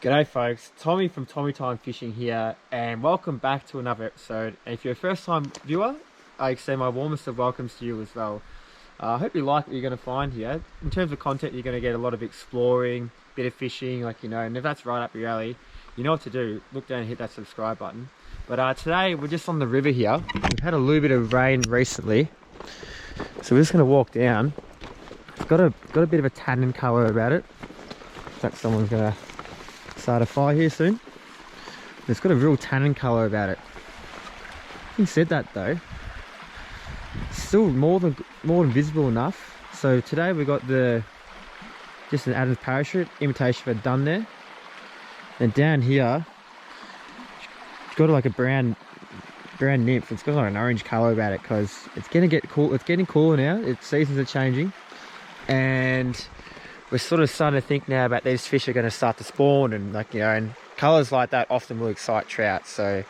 G'day folks, Tommy from Tommy Time Fishing here, and welcome back to another episode. And if you're a first time viewer, I extend my warmest of welcomes to you as well. I hope you like what you're going to find here. In terms of content, you're going to get a lot of exploring, bit of fishing, and if that's right up your alley, you know what to do. Look down and hit that subscribe button. But today we're just on the river here. We've had a little bit of rain recently, so we're just going to walk down. It's got a bit of a tannin colour about it. Looks like someone's going to start a fire here soon. It's got a real tannin colour about it. Having said that though, it's still more than visible enough. So today we got just an Adam's parachute imitation of a dun there, and down here it's got like a brown nymph. It's got like an orange colour about it because it's gonna get cool. It's getting cooler now. Its seasons are changing, and we're sort of starting to think now about these fish are going to start to spawn, and and colours like that often will excite trout. So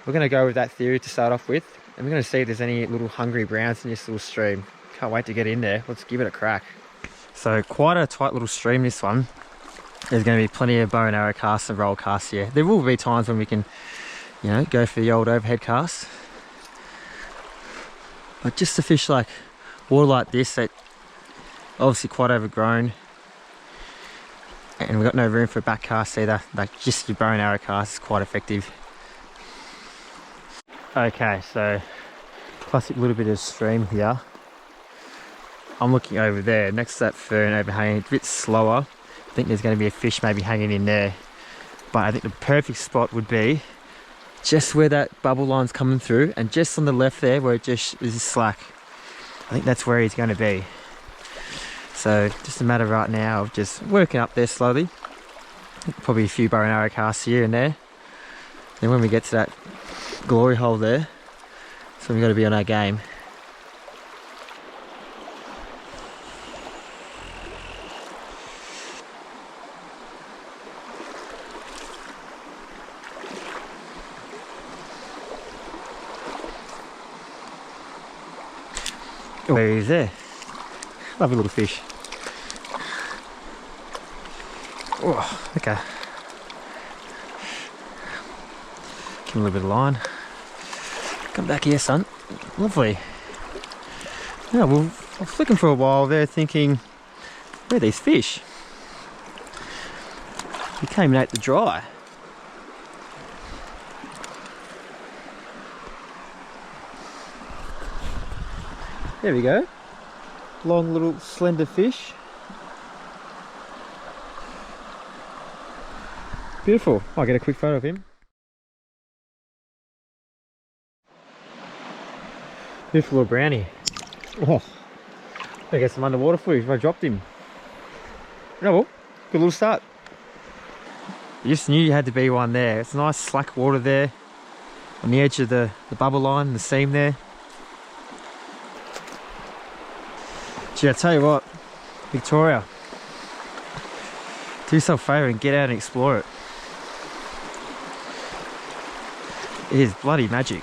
we're going to go with that theory to start off with, and we're going to see if there's any little hungry browns in this little stream. Can't wait to get in there. Let's give it a crack. So quite a tight little stream, this one. There's going to be plenty of bow and arrow casts and roll casts here. There will be times when we can, go for the old overhead cast. But just to fish like water like this, that obviously quite overgrown, and we've got no room for a back cast either. Like just your bow and arrow cast is quite effective. Okay, so classic little bit of stream here. I'm looking over there next to that fern overhanging. It's a bit slower. I think there's going to be a fish maybe hanging in there, but I think the perfect spot would be just where that bubble line's coming through, and just on the left there where it just is slack. I think that's where he's going to be. So just a matter right now of just working up there slowly. Probably a few bow and arrow casts here and there. Then when we get to that glory hole there, so we've got to be on our game. Oh, there he is there. Lovely little fish. Oh, okay. Give him a little bit of line. Come back here, son. Lovely. Yeah, well, I was looking for a while there thinking, where are these fish? He came and ate the dry. There we go. Long little slender fish. Beautiful. I'll get a quick photo of him. Beautiful little brownie. Oh, I get some underwater footage if I dropped him. Oh well, good little start. You just knew you had to be one there. It's nice slack water there on the edge of the bubble line, the seam there. Gee, I tell you what, Victoria, do yourself a favour and get out and explore it. It is bloody magic.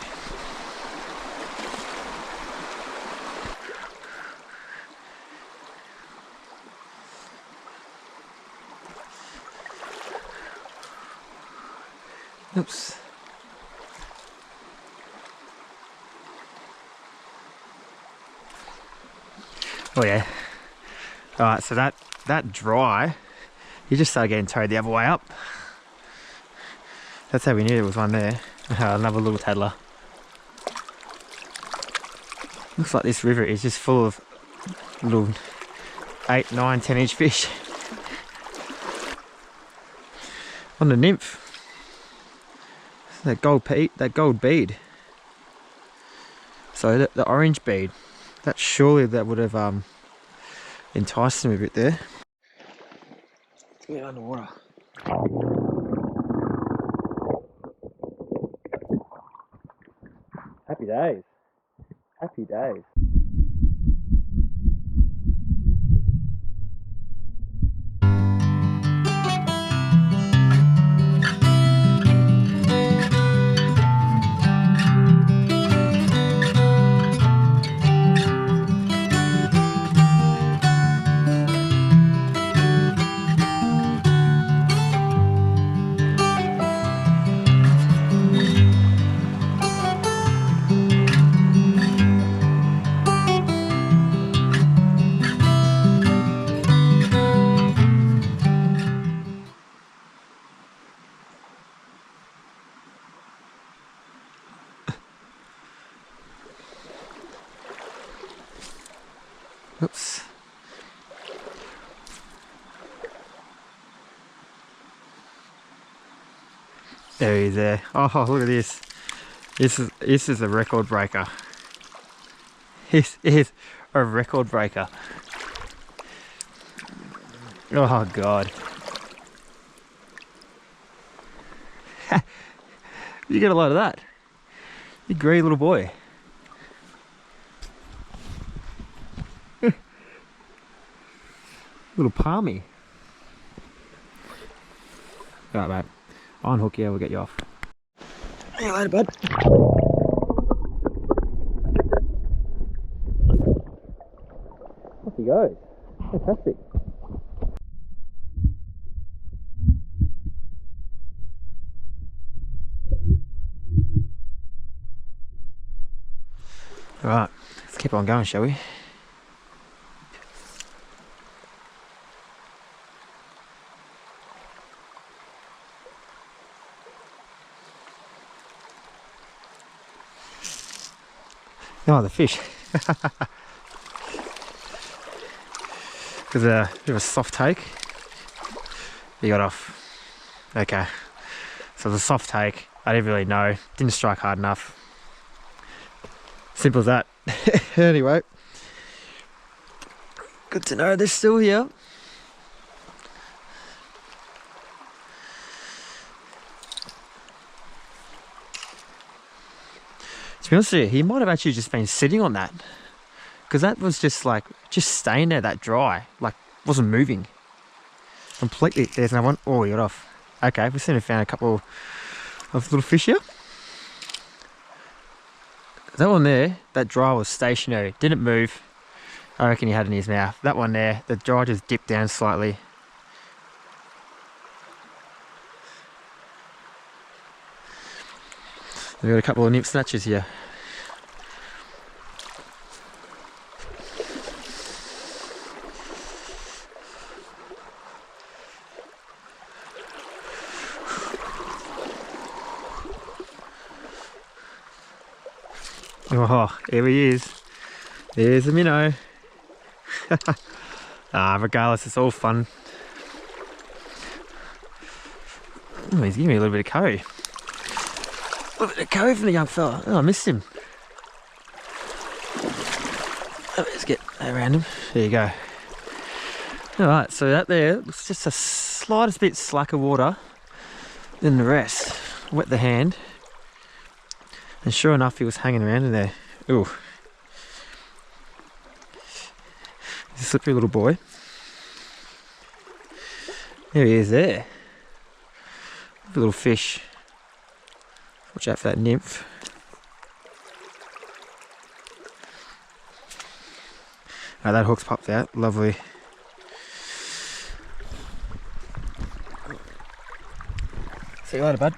Oops. Oh yeah. Alright, so that dry, you just started getting towed the other way up. That's how we knew there was one there. Another little taddler. Looks like this river is just full of little 8, 9, 10 inch fish. On the nymph. That gold bead. So the orange bead. That would have enticed him a bit there. Let's get underwater. Happy days. Happy days. There he is there. Oh, look at this. This is a record breaker. This is a record breaker. Oh God. You get a lot of that. You greedy little boy. Little palmy. Alright, mate. I'll unhook you, we'll get you off. See you later, bud. Off he goes. Fantastic. Alright, let's keep on going, shall we? Oh, the fish. Because a bit of a soft take. He got off. Okay. So the soft take, I didn't really know. Didn't strike hard enough. Simple as that. Anyway. Good to know they're still here. To be honest with you, he might have actually just been sitting on that, because that was just like, just staying there that dry, like wasn't moving completely. There's no one. Oh, he got off. Okay, we seem to have found a couple of little fish here. That one there, that dry was stationary, didn't move. I reckon he had it in his mouth. That one there, the dry just dipped down slightly. We've got a couple of nymph snatchers here. Oh, here he is. There's a minnow. Regardless, it's all fun. Oh, he's giving me a little bit of curry. A little bit of curry from the young fella. Oh, I missed him. Oh, let's get around him. There you go. Alright, so that there was just a slightest bit slacker water than the rest. Wet the hand. And sure enough, he was hanging around in there. Ooh. He's a slippery little boy. There he is there. A little fish. Watch out for that nymph. Oh, that hook's popped out. Lovely. See you later, bud.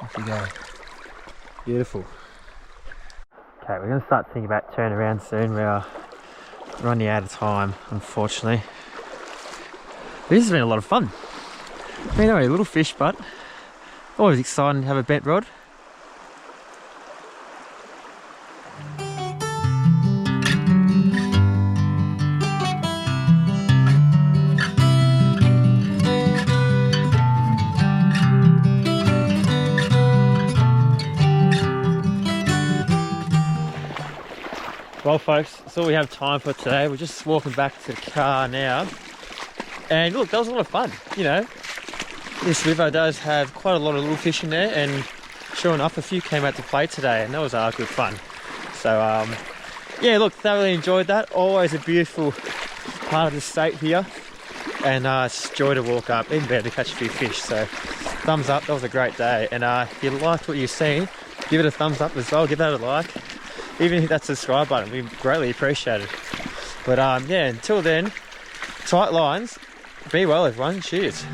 Off you go. Beautiful. Okay, we're going to start thinking about turning around soon. We're running out of time, unfortunately. This has been a lot of fun. Anyway, a little fish, but always exciting to have a bent rod. Well folks, that's all we have time for today. We're just walking back to the car now. And look, that was a lot of fun, you know. This river does have quite a lot of little fish in there, and sure enough, a few came out to play today, and that was good fun. So yeah, look, thoroughly enjoyed that. Always a beautiful part of the state here, and it's a joy to walk up, even better to catch a few fish. So thumbs up, that was a great day. And if you liked what you've seen, give it a thumbs up as well, give that a like. Even hit that subscribe button, we greatly appreciate it. But yeah, until then, tight lines, be well everyone, cheers.